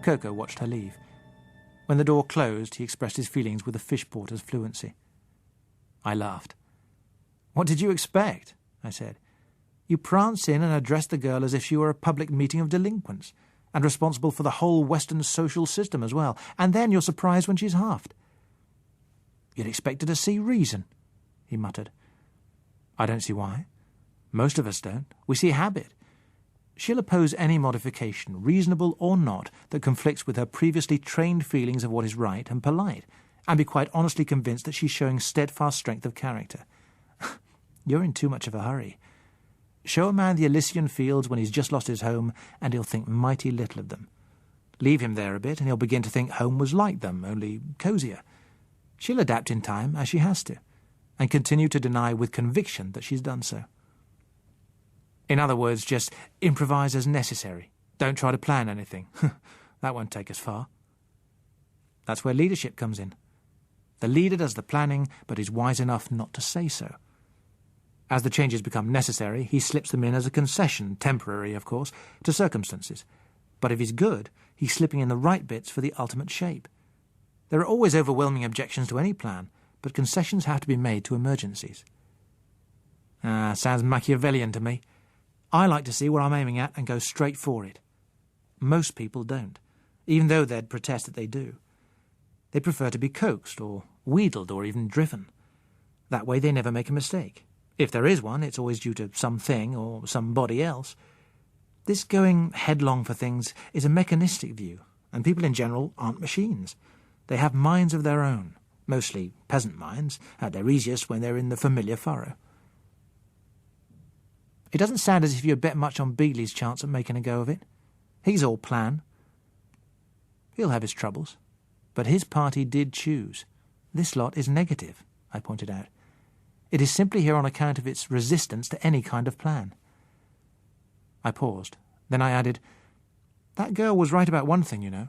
Coco watched her leave. When the door closed, he expressed his feelings with a fish porter's fluency. I laughed. "What did you expect?" I said. "You prance in and address the girl as if she were a public meeting of delinquents, and responsible for the whole Western social system as well, and then you're surprised when she's huffed." "You'd expect her to see reason," he muttered. "I don't see why. Most of us don't. We see habit. She'll oppose any modification, reasonable or not, that conflicts with her previously trained feelings of what is right and polite, and be quite honestly convinced that she's showing steadfast strength of character. You're in too much of a hurry. Show a man the Elysian fields when he's just lost his home, and he'll think mighty little of them. Leave him there a bit, and he'll begin to think home was like them, only cosier. She'll adapt in time, as she has to, and continue to deny with conviction that she's done so. In other words, just improvise as necessary. Don't try to plan anything. That won't take us far. That's where leadership comes in. The leader does the planning, but is wise enough not to say so. As the changes become necessary, he slips them in as a concession, temporary, of course, to circumstances. But if he's good, he's slipping in the right bits for the ultimate shape. There are always overwhelming objections to any plan, but concessions have to be made to emergencies. Sounds Machiavellian to me. I like to see what I'm aiming at and go straight for it. Most people don't, even though they'd protest that they do. They prefer to be coaxed or wheedled or even driven. That way they never make a mistake. If there is one, it's always due to something or somebody else. This going headlong for things is a mechanistic view, and people in general aren't machines. They have minds of their own, mostly peasant minds, at their easiest when they're in the familiar furrow. It doesn't sound as if you bet much on Beatley's chance at making a go of it. He's all plan. He'll have his troubles, but his party did choose. This lot is negative, I pointed out. It is simply here on account of its resistance to any kind of plan. I paused. Then I added, "That girl was right about one thing, you know.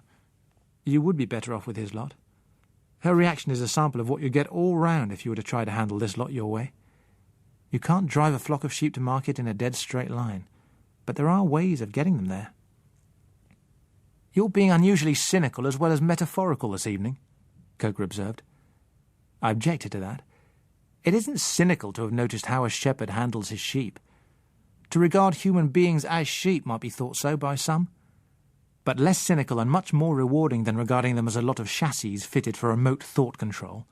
You would be better off with his lot. Her reaction is a sample of what you'd get all round if you were to try to handle this lot your way. You can't drive a flock of sheep to market in a dead straight line, but there are ways of getting them there." "You're being unusually cynical as well as metaphorical this evening," Coker observed. I objected to that. It isn't cynical to have noticed how a shepherd handles his sheep. To regard human beings as sheep might be thought so by some, but less cynical and much more rewarding than regarding them as a lot of chassis fitted for remote thought control.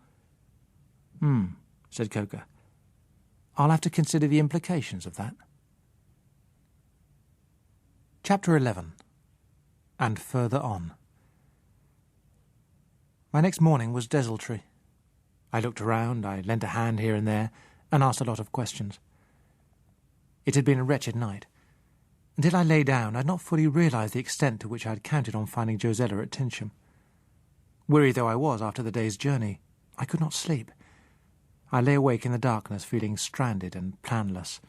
Said Coker. "I'll have to consider the implications of that." Chapter 11. And Further On. My next morning was desultory. I looked around, I lent a hand here and there, and asked a lot of questions. It had been a wretched night. Until I lay down, I had not fully realised the extent to which I had counted on finding Josella at Tynsham. Weary though I was after the day's journey, I could not sleep. I lay awake in the darkness, feeling stranded and planless.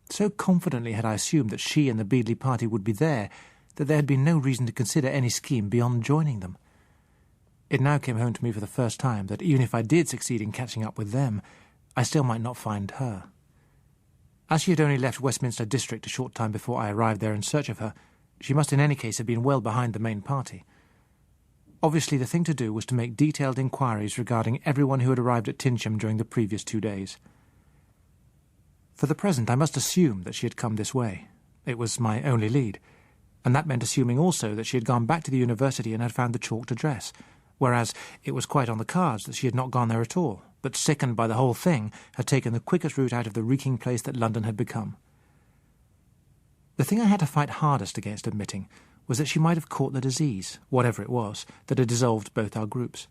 So confidently had I assumed that she and the Beadley party would be there, that there had been no reason to consider any scheme beyond joining them. It now came home to me for the first time that even if I did succeed in catching up with them, I still might not find her. As she had only left Westminster District a short time before I arrived there in search of her, she must in any case have been well behind the main party. Obviously the thing to do was to make detailed inquiries regarding everyone who had arrived at Tynsham during the previous 2 days. For the present I must assume that she had come this way. It was my only lead, and that meant assuming also that she had gone back to the university and had found the chalked address, whereas it was quite on the cards that she had not gone there at all, but sickened by the whole thing, had taken the quickest route out of the reeking place that London had become. The thing I had to fight hardest against admitting was that she might have caught the disease, whatever it was, that had dissolved both our groups.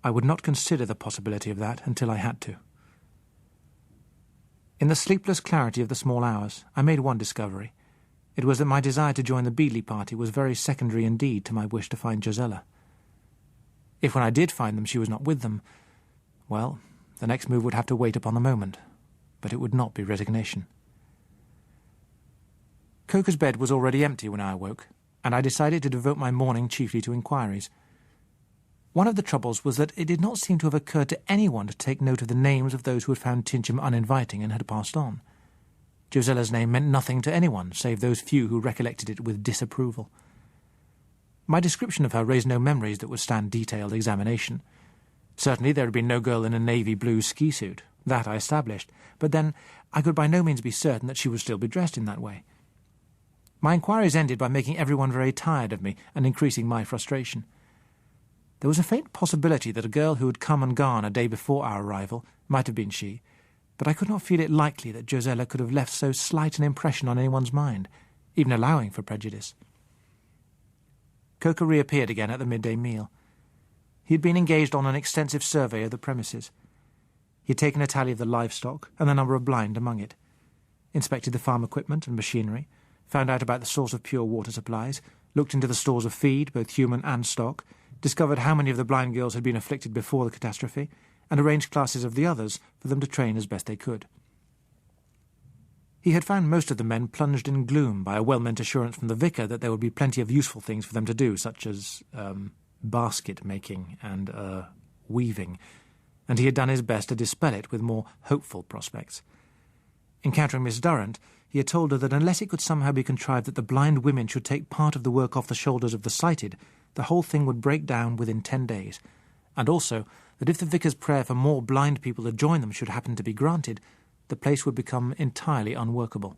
I would not consider the possibility of that until I had to. In the sleepless clarity of the small hours, I made one discovery. It was that my desire to join the Beadley party was very secondary indeed to my wish to find Josella. If when I did find them she was not with them, well, the next move would have to wait upon the moment, but it would not be resignation. Coker's bed was already empty when I awoke, and I decided to devote my morning chiefly to inquiries. One of the troubles was that it did not seem to have occurred to anyone to take note of the names of those who had found Tynsham uninviting and had passed on. Josella's name meant nothing to anyone save those few who recollected it with disapproval. My description of her raised no memories that would stand detailed examination. Certainly there had been no girl in a navy blue ski suit. That I established, but then I could by no means be certain that she would still be dressed in that way. My inquiries ended by making everyone very tired of me and increasing my frustration. There was a faint possibility that a girl who had come and gone a day before our arrival might have been she, but I could not feel it likely that Josella could have left so slight an impression on anyone's mind, even allowing for prejudice. Coker reappeared again at the midday meal. He had been engaged on an extensive survey of the premises. He had taken a tally of the livestock and the number of blind among it, inspected the farm equipment and machinery, found out about the source of pure water supplies, looked into the stores of feed, both human and stock, discovered how many of the blind girls had been afflicted before the catastrophe, and arranged classes of the others for them to train as best they could. He had found most of the men plunged in gloom by a well-meant assurance from the vicar that there would be plenty of useful things for them to do, such as basket-making and weaving, and he had done his best to dispel it with more hopeful prospects. Encountering Miss Durrant, he had told her that unless it could somehow be contrived that the blind women should take part of the work off the shoulders of the sighted, the whole thing would break down within 10 days, and also that if the vicar's prayer for more blind people to join them should happen to be granted, the place would become entirely unworkable.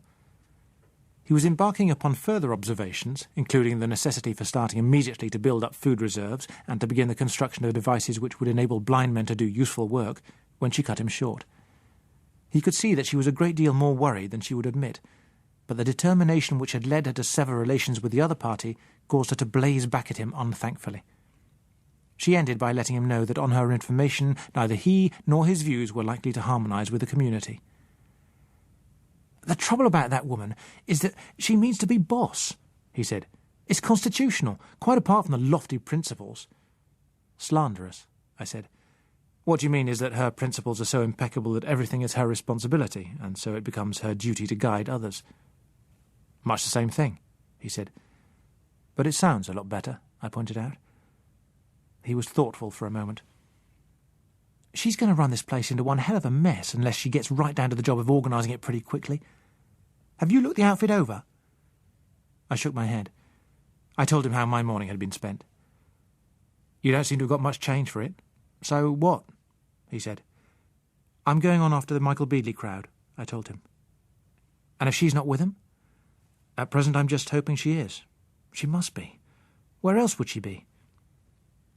He was embarking upon further observations, including the necessity for starting immediately to build up food reserves and to begin the construction of devices which would enable blind men to do useful work, when she cut him short. He could see that she was a great deal more worried than she would admit, but the determination which had led her to sever relations with the other party caused her to blaze back at him unthankfully. She ended by letting him know that on her information neither he nor his views were likely to harmonise with the community. "The trouble about that woman is that she means to be boss," he said. "It's constitutional, quite apart from the lofty principles." "Slanderous," I said. "What you mean is that her principles are so impeccable that everything is her responsibility, and so it becomes her duty to guide others." "Much the same thing," he said. "But it sounds a lot better," I pointed out. He was thoughtful for a moment. "She's going to run this place into one hell of a mess unless she gets right down to the job of organising it pretty quickly. Have you looked the outfit over?" I shook my head. I told him how my morning had been spent. "You don't seem to have got much change for it. So what?" he said. "I'm going on after the Michael Beadley crowd," I told him. "And if she's not with them?" "At present I'm just hoping she is. She must be. Where else would she be?"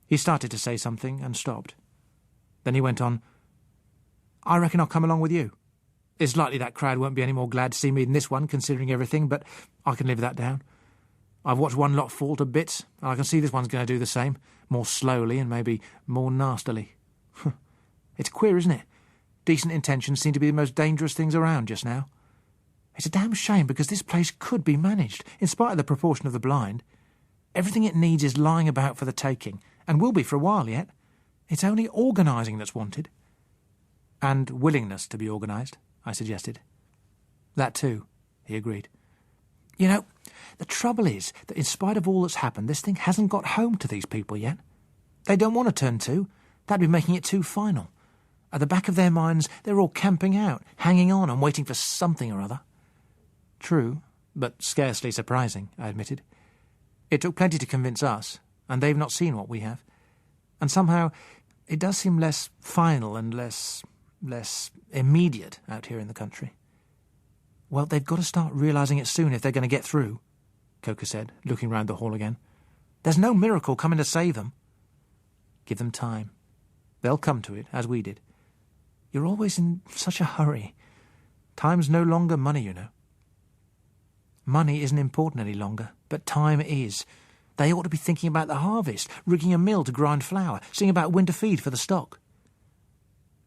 He started to say something and stopped. Then he went on, "I reckon I'll come along with you. It's likely that crowd won't be any more glad to see me than this one, considering everything, but I can live that down. I've watched one lot fall to bits, and I can see this one's going to do the same, more slowly and maybe more nastily. It's queer, isn't it? Decent intentions seem to be the most dangerous things around just now. It's a damn shame, because this place could be managed, in spite of the proportion of the blind. Everything it needs is lying about for the taking, and will be for a while yet. It's only organising that's wanted." "And willingness to be organised," I suggested. "That too," he agreed. "You know, the trouble is that in spite of all that's happened, this thing hasn't got home to these people yet. They don't want to turn to. That'd be making it too final. At the back of their minds, they're all camping out, hanging on and waiting for something or other." "True, but scarcely surprising," I admitted. "It took plenty to convince us, and they've not seen what we have. And somehow it does seem less final and less immediate out here in the country." "Well, they've got to start realising it soon if they're going to get through," Coker said, looking round the hall again. "There's no miracle coming to save them." "Give them time. They'll come to it, as we did. You're always in such a hurry. Time's no longer money, you know." "Money isn't important any longer, but time is. They ought to be thinking about the harvest, rigging a mill to grind flour, seeing about winter feed for the stock."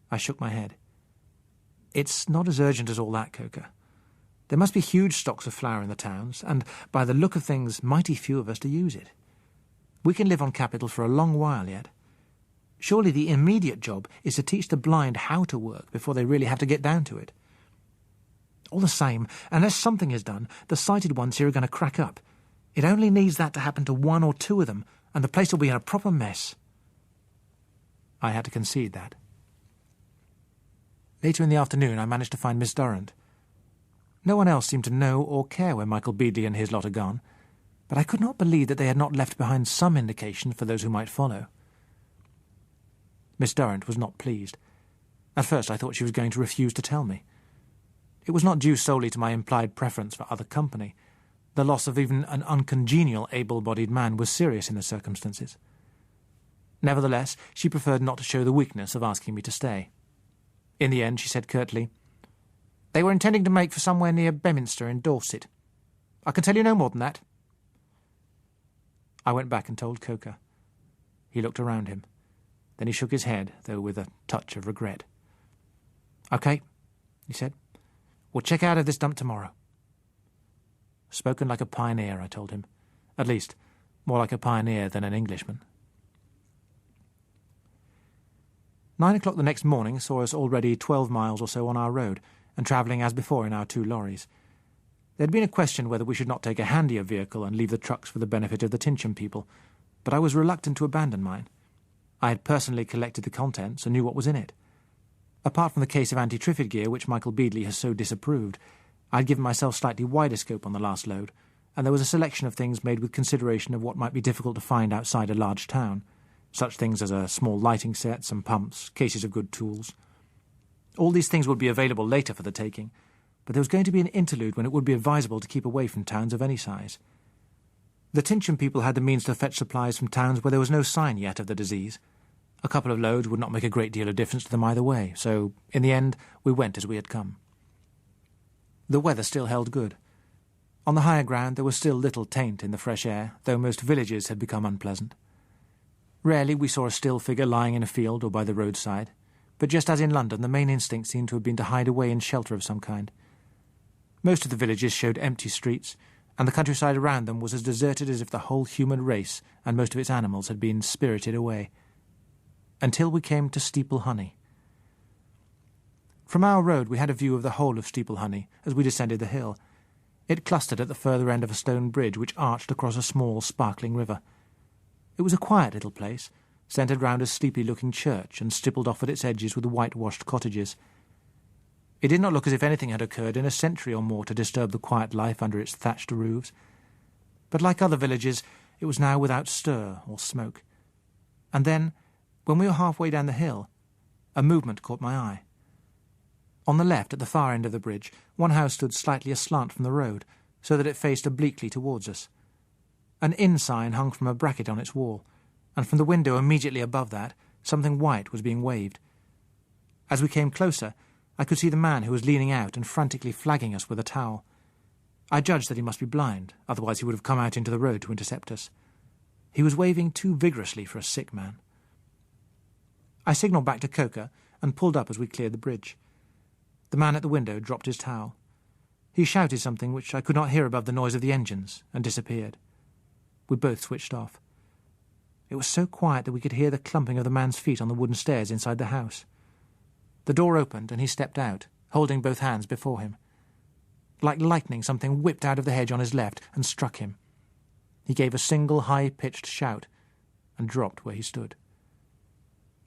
I shook my head. "It's not as urgent as all that, Coker. There must be huge stocks of flour in the towns, and, by the look of things, mighty few of us to use it. We can live on capital for a long while yet. Surely the immediate job is to teach the blind how to work before they really have to get down to it. All the same, unless something is done, the sighted ones here are going to crack up. It only needs that to happen to one or two of them, and the place will be in a proper mess." I had to concede that. Later in the afternoon I managed to find Miss Durrant. No one else seemed to know or care where Michael Beadley and his lot had gone, but I could not believe that they had not left behind some indication for those who might follow. Miss Durrant was not pleased. At first I thought she was going to refuse to tell me. It was not due solely to my implied preference for other company. The loss of even an uncongenial able-bodied man was serious in the circumstances. Nevertheless, she preferred not to show the weakness of asking me to stay. In the end, she said curtly, "They were intending to make for somewhere near Beminster in Dorset. I can tell you no more than that." I went back and told Coker. He looked around him. Then he shook his head, though with a touch of regret. "OK," he said. "We'll check out of this dump tomorrow." Spoken like a pioneer, I told him. At least, more like a pioneer than an Englishman. 9 o'clock the next morning saw us already 12 miles or so on our road, and travelling as before in our 2 lorries. There had been a question whether we should not take a handier vehicle and leave the trucks for the benefit of the Tynsham people, but I was reluctant to abandon mine. I had personally collected the contents and knew what was in it. Apart from the case of anti-Triffid gear which Michael Beadley has so disapproved, I had given myself slightly wider scope on the last load, and there was a selection of things made with consideration of what might be difficult to find outside a large town, such things as a small lighting set, some pumps, cases of good tools. All these things would be available later for the taking, but there was going to be an interlude when it would be advisable to keep away from towns of any size. The Tynsham people had the means to fetch supplies from towns where there was no sign yet of the disease. A couple of loads would not make a great deal of difference to them either way, so, in the end, we went as we had come. The weather still held good. On the higher ground there was still little taint in the fresh air, though most villages had become unpleasant. Rarely we saw a still figure lying in a field or by the roadside, but just as in London, the main instinct seemed to have been to hide away in shelter of some kind. Most of the villages showed empty streets, and the countryside around them was as deserted as if the whole human race and most of its animals had been spirited away. Until we came to Steeple Honey. From our road we had a view of the whole of Steeple Honey as we descended the hill. It clustered at the further end of a stone bridge which arched across a small, sparkling river. It was a quiet little place, centred round a sleepy-looking church and stippled off at its edges with whitewashed cottages. It did not look as if anything had occurred in a century or more to disturb the quiet life under its thatched roofs. But like other villages, it was now without stir or smoke. And then, when we were halfway down the hill, a movement caught my eye. On the left, at the far end of the bridge, one house stood slightly aslant from the road, so that it faced obliquely towards us. An inn sign hung from a bracket on its wall, and from the window immediately above that, something white was being waved. As we came closer, I could see the man who was leaning out and frantically flagging us with a towel. I judged that he must be blind, otherwise he would have come out into the road to intercept us. He was waving too vigorously for a sick man. I signalled back to Coker and pulled up as we cleared the bridge. The man at the window dropped his towel. He shouted something which I could not hear above the noise of the engines, and disappeared. We both switched off. It was so quiet that we could hear the clumping of the man's feet on the wooden stairs inside the house. The door opened and he stepped out, holding both hands before him. Like lightning, something whipped out of the hedge on his left and struck him. He gave a single high-pitched shout and dropped where he stood.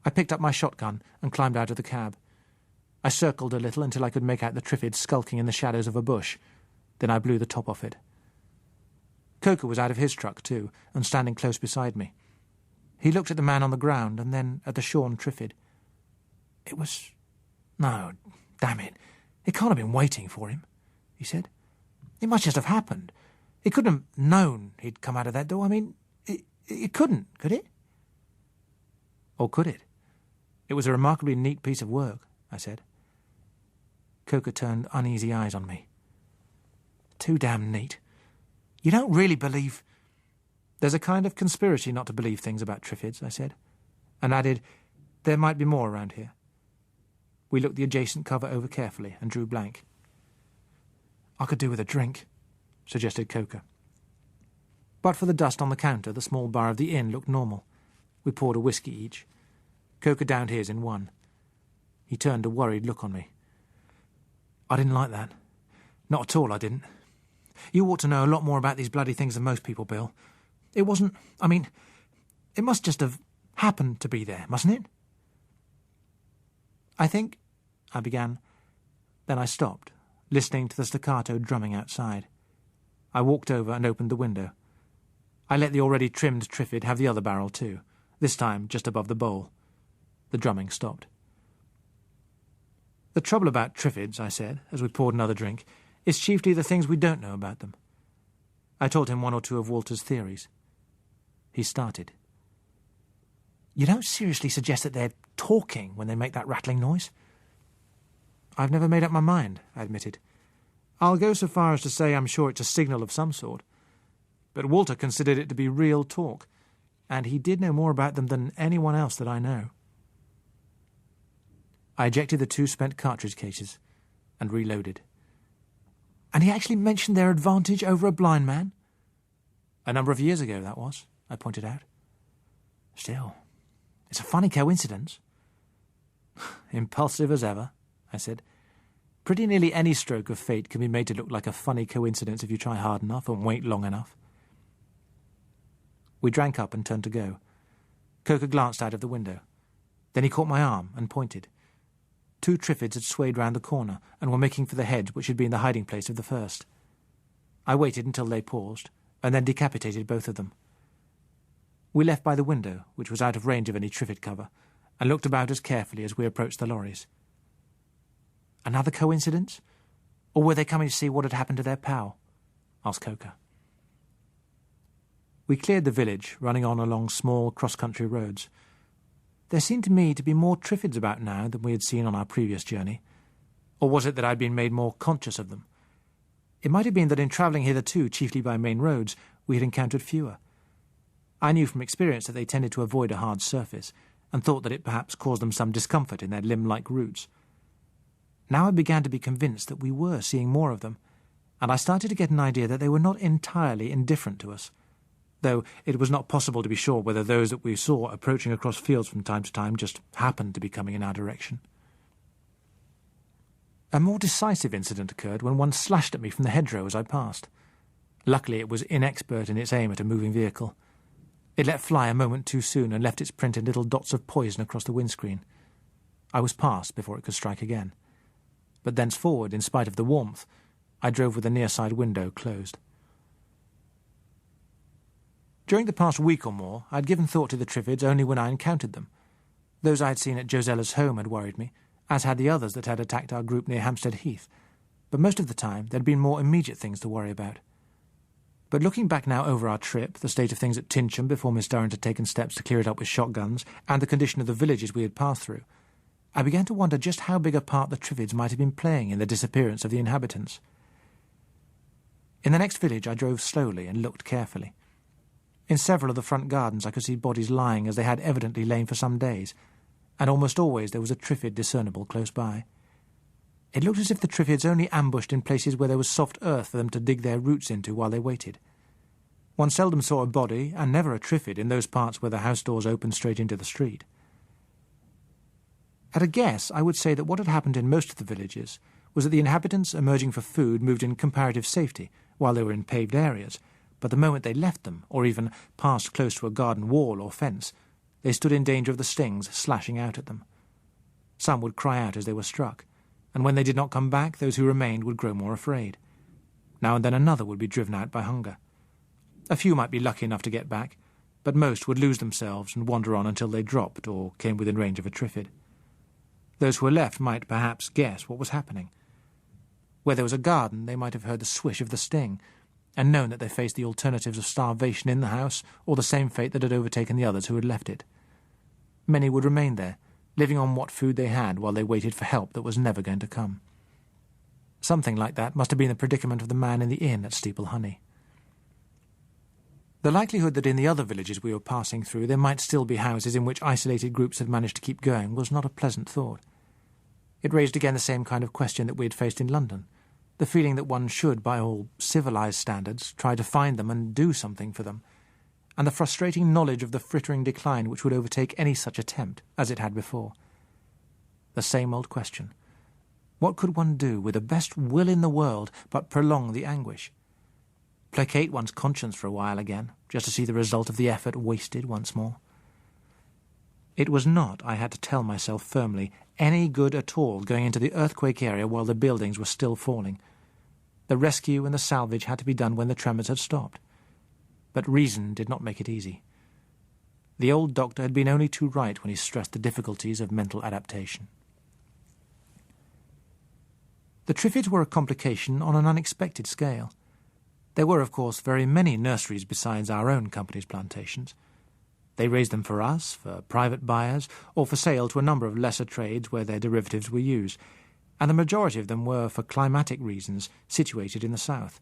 I picked up my shotgun and climbed out of the cab. I circled a little until I could make out the Triffids skulking in the shadows of a bush. Then I blew the top off it. Coker was out of his truck too, and standing close beside me. He looked at the man on the ground and then at the shorn Triffid. It was... No, damn it. It can't have been waiting for him, he said. It must just have happened. It couldn't have known he'd come out of that door. I mean, it couldn't, could it? Or could it? It was a remarkably neat piece of work, I said. Coker turned uneasy eyes on me. Too damn neat. You don't really believe... There's a kind of conspiracy not to believe things about Triffids, I said, and added, there might be more around here. We looked the adjacent cover over carefully and drew blank. I could do with a drink, suggested Coker. But for the dust on the counter, the small bar of the inn looked normal. We poured a whisky each. Coker downed his in one. He turned a worried look on me. I didn't like that. Not at all, I didn't. You ought to know a lot more about these bloody things than most people, Bill. It wasn't... I mean, it must just have happened to be there, mustn't it? I think... I began. Then I stopped, listening to the staccato drumming outside. I walked over and opened the window. I let the already trimmed Triffid have the other barrel too, this time just above the bowl. The drumming stopped. "The trouble about Triffids," I said, as we poured another drink, "is chiefly the things we don't know about them." I told him one or two of Walter's theories. He started. "You don't seriously suggest that they're talking when they make that rattling noise?" "I've never made up my mind," I admitted. "I'll go so far as to say I'm sure it's a signal of some sort. But Walter considered it to be real talk, and he did know more about them than anyone else that I know." I ejected the 2 spent cartridge cases and reloaded. "And he actually mentioned their advantage over a blind man?" "A number of years ago, that was," I pointed out. "Still, it's a funny coincidence." "Impulsive as ever," I said. "Pretty nearly any stroke of fate can be made to look like a funny coincidence if you try hard enough and wait long enough." We drank up and turned to go. Coker glanced out of the window. Then he caught my arm and pointed. 2 Triffids had swayed round the corner and were making for the hedge which had been the hiding place of the first. I waited until they paused, and then decapitated both of them. We left by the window, which was out of range of any Triffid cover, and looked about us carefully as we approached the lorries. "Another coincidence? Or were they coming to see what had happened to their pal?" asked Coker. We cleared the village, running on along small cross-country roads. There seemed to me to be more Triffids about now than we had seen on our previous journey. Or was it that I had been made more conscious of them? It might have been that in travelling hitherto, chiefly by main roads, we had encountered fewer. I knew from experience that they tended to avoid a hard surface, and thought that it perhaps caused them some discomfort in their limb-like routes. Now I began to be convinced that we were seeing more of them, and I started to get an idea that they were not entirely indifferent to us, though it was not possible to be sure whether those that we saw approaching across fields from time to time just happened to be coming in our direction. A more decisive incident occurred when one slashed at me from the hedgerow as I passed. Luckily it was inexpert in its aim at a moving vehicle. It let fly a moment too soon and left its print in little dots of poison across the windscreen. I was past before it could strike again. But thenceforward, in spite of the warmth, I drove with the near side window closed. During the past week or more, I had given thought to the Triffids only when I encountered them. Those I had seen at Josella's home had worried me, as had the others that had attacked our group near Hampstead Heath, but most of the time there had been more immediate things to worry about. But looking back now over our trip, the state of things at Tynsham before Miss Durrant had taken steps to clear it up with shotguns, and the condition of the villages we had passed through, I began to wonder just how big a part the Triffids might have been playing in the disappearance of the inhabitants. In the next village I drove slowly and looked carefully. In several of the front gardens I could see bodies lying as they had evidently lain for some days, and almost always there was a Triffid discernible close by. It looked as if the Triffids only ambushed in places where there was soft earth for them to dig their roots into while they waited. One seldom saw a body, and never a Triffid, in those parts where the house doors opened straight into the street. At a guess, I would say that what had happened in most of the villages was that the inhabitants emerging for food moved in comparative safety while they were in paved areas, but the moment they left them, or even passed close to a garden wall or fence, they stood in danger of the stings slashing out at them. Some would cry out as they were struck, and when they did not come back, those who remained would grow more afraid. Now and then another would be driven out by hunger. A few might be lucky enough to get back, but most would lose themselves and wander on until they dropped or came within range of a Triffid. Those who were left might perhaps guess what was happening. Where there was a garden, they might have heard the swish of the sting, and known that they faced the alternatives of starvation in the house or the same fate that had overtaken the others who had left it. Many would remain there, living on what food they had while they waited for help that was never going to come. Something like that must have been the predicament of the man in the inn at Steeple Honey. The likelihood that in the other villages we were passing through there might still be houses in which isolated groups had managed to keep going was not a pleasant thought. It raised again the same kind of question that we had faced in London, the feeling that one should, by all civilized standards, try to find them and do something for them, and the frustrating knowledge of the frittering decline which would overtake any such attempt, as it had before. The same old question. What could one do with the best will in the world but prolong the anguish? Placate one's conscience for a while again, just to see the result of the effort wasted once more? It was not, I had to tell myself firmly, any good at all going into the earthquake area while the buildings were still falling, The rescue and the salvage had to be done when the tremors had stopped. But reason did not make it easy. The old doctor had been only too right when he stressed the difficulties of mental adaptation. The Triffids were a complication on an unexpected scale. There were, of course, very many nurseries besides our own company's plantations. They raised them for us, for private buyers, or for sale to a number of lesser trades where their derivatives were used, and the majority of them were, for climatic reasons, situated in the south.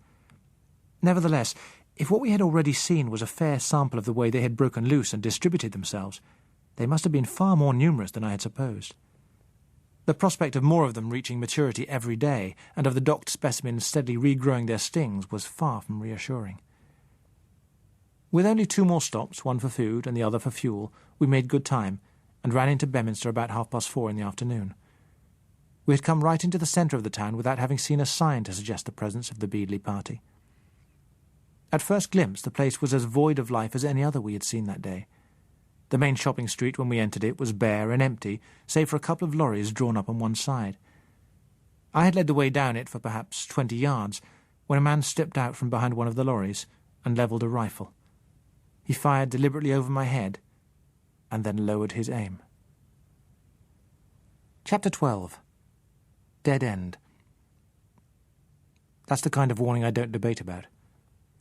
Nevertheless, if what we had already seen was a fair sample of the way they had broken loose and distributed themselves, they must have been far more numerous than I had supposed. The prospect of more of them reaching maturity every day, and of the docked specimens steadily regrowing their stings, was far from reassuring. With only 2 more stops, one for food and the other for fuel, we made good time, and ran into Bedminster about 4:30 in the afternoon. We had come right into the centre of the town without having seen a sign to suggest the presence of the Beadley party. At first glimpse, the place was as void of life as any other we had seen that day. The main shopping street, when we entered it, was bare and empty, save for a couple of lorries drawn up on one side. I had led the way down it for perhaps 20 yards, when a man stepped out from behind one of the lorries and levelled a rifle. He fired deliberately over my head, and then lowered his aim. Chapter 12. Dead End. That's the kind of warning I don't debate about.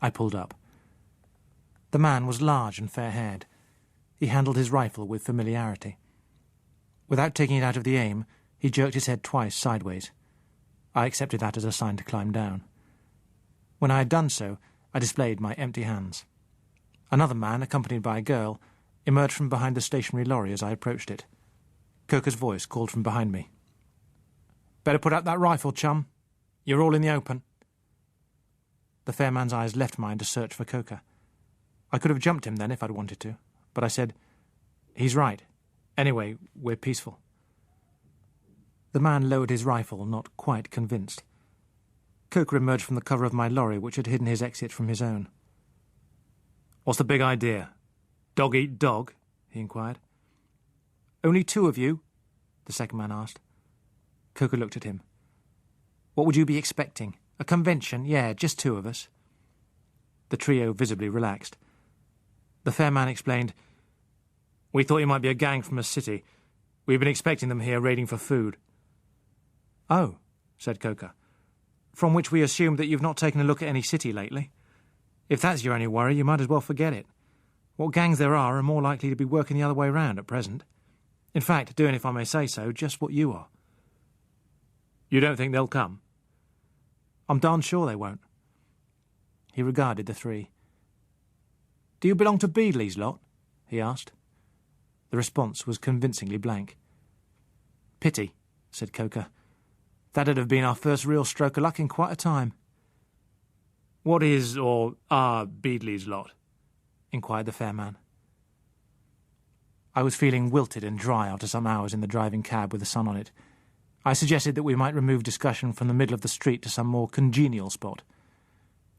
I pulled up. The man was large and fair-haired. He handled his rifle with familiarity. Without taking it out of the aim, he jerked his head twice sideways. I accepted that as a sign to climb down. When I had done so, I displayed my empty hands. Another man, accompanied by a girl, emerged from behind the stationary lorry as I approached it. Coker's voice called from behind me. "Better put up that rifle, chum. You're all in the open." The fair man's eyes left mine to search for Coker. I could have jumped him then if I'd wanted to, but I said, "He's right. Anyway, we're peaceful." The man lowered his rifle, not quite convinced. Coker emerged from the cover of my lorry, which had hidden his exit from his own. "What's the big idea? Dog eat dog?" he inquired. "Only 2 of you?" the second man asked. Coker looked at him. "What would you be expecting? A convention? Yeah, just 2 of us." The trio visibly relaxed. The fair man explained, "We thought you might be a gang from a city. We've been expecting them here raiding for food." "Oh," said Coker, "from which we assumed that you've not taken a look at any city lately. If that's your only worry, you might as well forget it. What gangs there are more likely to be working the other way round at present. In fact, doing, if I may say so, just what you are." "You don't think they'll come?" "I'm darn sure they won't." He regarded the 3. "Do you belong to Beadley's lot?" he asked. The response was convincingly blank. "Pity," said Coker. "That'd have been our first real stroke of luck in quite a time." "What is, or are, Beadley's lot?" inquired the fair man. I was feeling wilted and dry after some hours in the driving cab with the sun on it. I suggested that we might remove discussion from the middle of the street to some more congenial spot.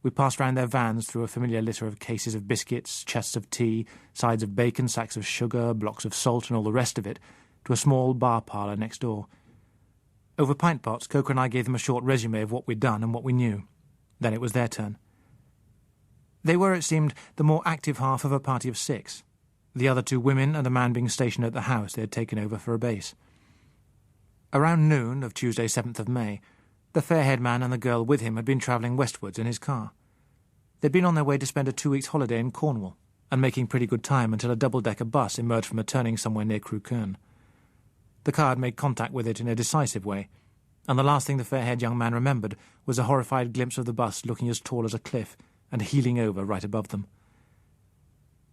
We passed round their vans through a familiar litter of cases of biscuits, chests of tea, sides of bacon, sacks of sugar, blocks of salt and all the rest of it, to a small bar parlour next door. Over pint pots, Coker and I gave them a short resume of what we'd done and what we knew. Then it was their turn. They were, it seemed, the more active half of a party of 6, the other 2 women and a man being stationed at the house they had taken over for a base. Around noon of Tuesday 7th of May, the fair-haired man and the girl with him had been travelling westwards in his car. They'd been on their way to spend a 2 weeks' holiday in Cornwall, and making pretty good time until a double-decker bus emerged from a turning somewhere near Crewkerne. The car had made contact with it in a decisive way, and the last thing the fair-haired young man remembered was a horrified glimpse of the bus looking as tall as a cliff and heeling over right above them.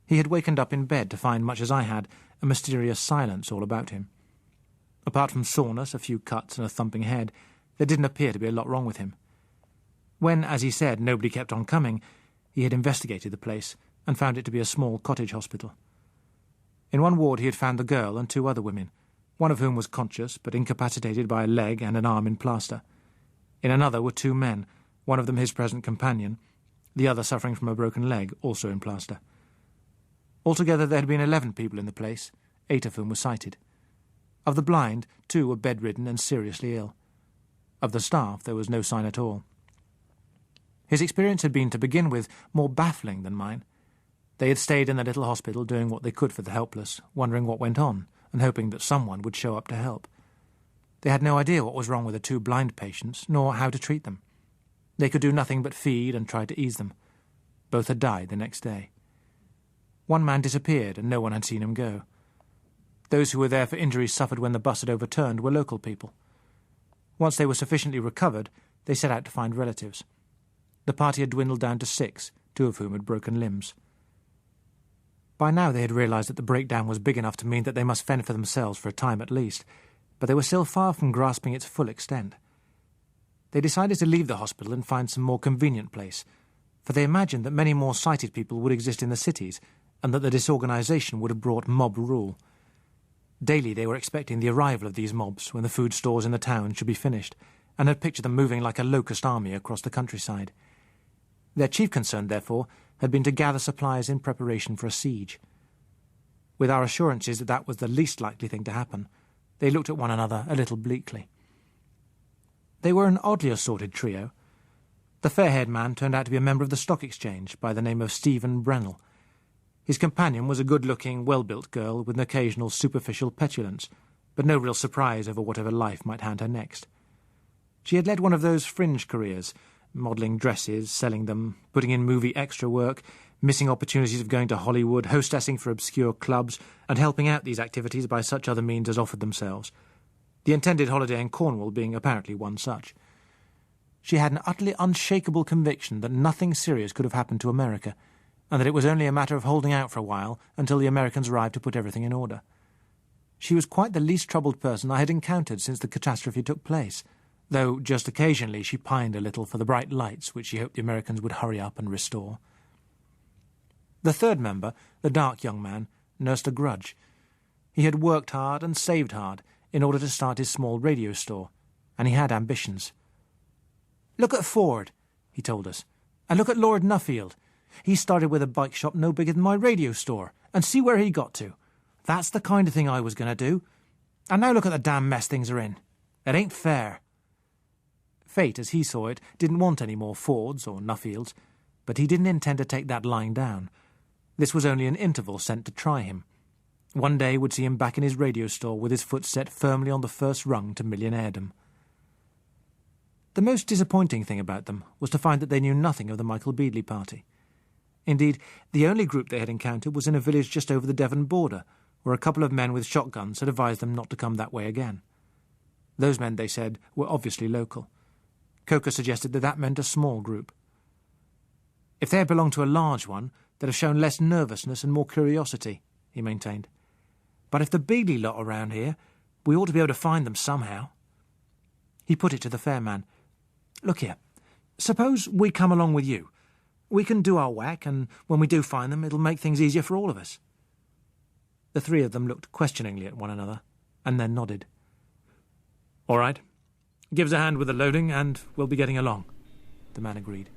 He had wakened up in bed to find, much as I had, a mysterious silence all about him. Apart from soreness, a few cuts and a thumping head, there didn't appear to be a lot wrong with him. When, as he said, nobody kept on coming, he had investigated the place and found it to be a small cottage hospital. In one ward he had found the girl and 2 other women, one of whom was conscious but incapacitated by a leg and an arm in plaster. In another were 2 men, one of them his present companion, the other suffering from a broken leg, also in plaster. Altogether there had been 11 people in the place, 8 of whom were sighted. Of the blind, 2 were bedridden and seriously ill. Of the staff there was no sign at all. His experience had been, to begin with, more baffling than mine. They had stayed in the little hospital doing what they could for the helpless, wondering what went on, and hoping that someone would show up to help. They had no idea what was wrong with the 2 blind patients, nor how to treat them. They could do nothing but feed and try to ease them. Both had died the next day. One man disappeared, and no one had seen him go. Those who were there for injuries suffered when the bus had overturned were local people. Once they were sufficiently recovered, they set out to find relatives. The party had dwindled down to 6, 2 of whom had broken limbs. By now they had realised that the breakdown was big enough to mean that they must fend for themselves for a time at least, but they were still far from grasping its full extent. They decided to leave the hospital and find some more convenient place, for they imagined that many more sighted people would exist in the cities, and that the disorganisation would have brought mob rule. Daily they were expecting the arrival of these mobs when the food stores in the town should be finished, and had pictured them moving like a locust army across the countryside. Their chief concern, therefore, had been to gather supplies in preparation for a siege. With our assurances that that was the least likely thing to happen, they looked at one another a little bleakly. They were an oddly assorted trio. The fair-haired man turned out to be a member of the Stock Exchange by the name of Stephen Brennell. His companion was a good-looking, well-built girl with an occasional superficial petulance, but no real surprise over whatever life might hand her next. She had led one of those fringe careers, modelling dresses, selling them, putting in movie extra work, missing opportunities of going to Hollywood, hostessing for obscure clubs, and helping out these activities by such other means as offered themselves, the intended holiday in Cornwall being apparently one such. She had an utterly unshakable conviction that nothing serious could have happened to America, and that it was only a matter of holding out for a while until the Americans arrived to put everything in order. She was quite the least troubled person I had encountered since the catastrophe took place, though just occasionally she pined a little for the bright lights which she hoped the Americans would hurry up and restore. The third member, the dark young man, nursed a grudge. He had worked hard and saved hard in order to start his small radio store, and he had ambitions. "Look at Ford," he told us, "and look at Lord Nuffield. He started with a bike shop no bigger than my radio store, and see where he got to. That's the kind of thing I was going to do. And now look at the damn mess things are in. It ain't fair." Fate, as he saw it, didn't want any more Fords or Nuffields, but he didn't intend to take that lying down. This was only an interval sent to try him. One day would see him back in his radio store with his foot set firmly on the first rung to millionairedom. The most disappointing thing about them was to find that they knew nothing of the Michael Beadley party. Indeed, the only group they had encountered was in a village just over the Devon border, where a couple of men with shotguns had advised them not to come that way again. Those men, they said, were obviously local. Coker suggested that that meant a small group. If they had belonged to a large one, they'd have shown less nervousness and more curiosity, he maintained. But if the Beadley lot are around here, we ought to be able to find them somehow. He put it to the fair man. "Look here, suppose we come along with you. We can do our whack, and when we do find them, it'll make things easier for all of us." The 3 of them looked questioningly at one another, and then nodded. "All right. Give us a hand with the loading, and we'll be getting along," the man agreed.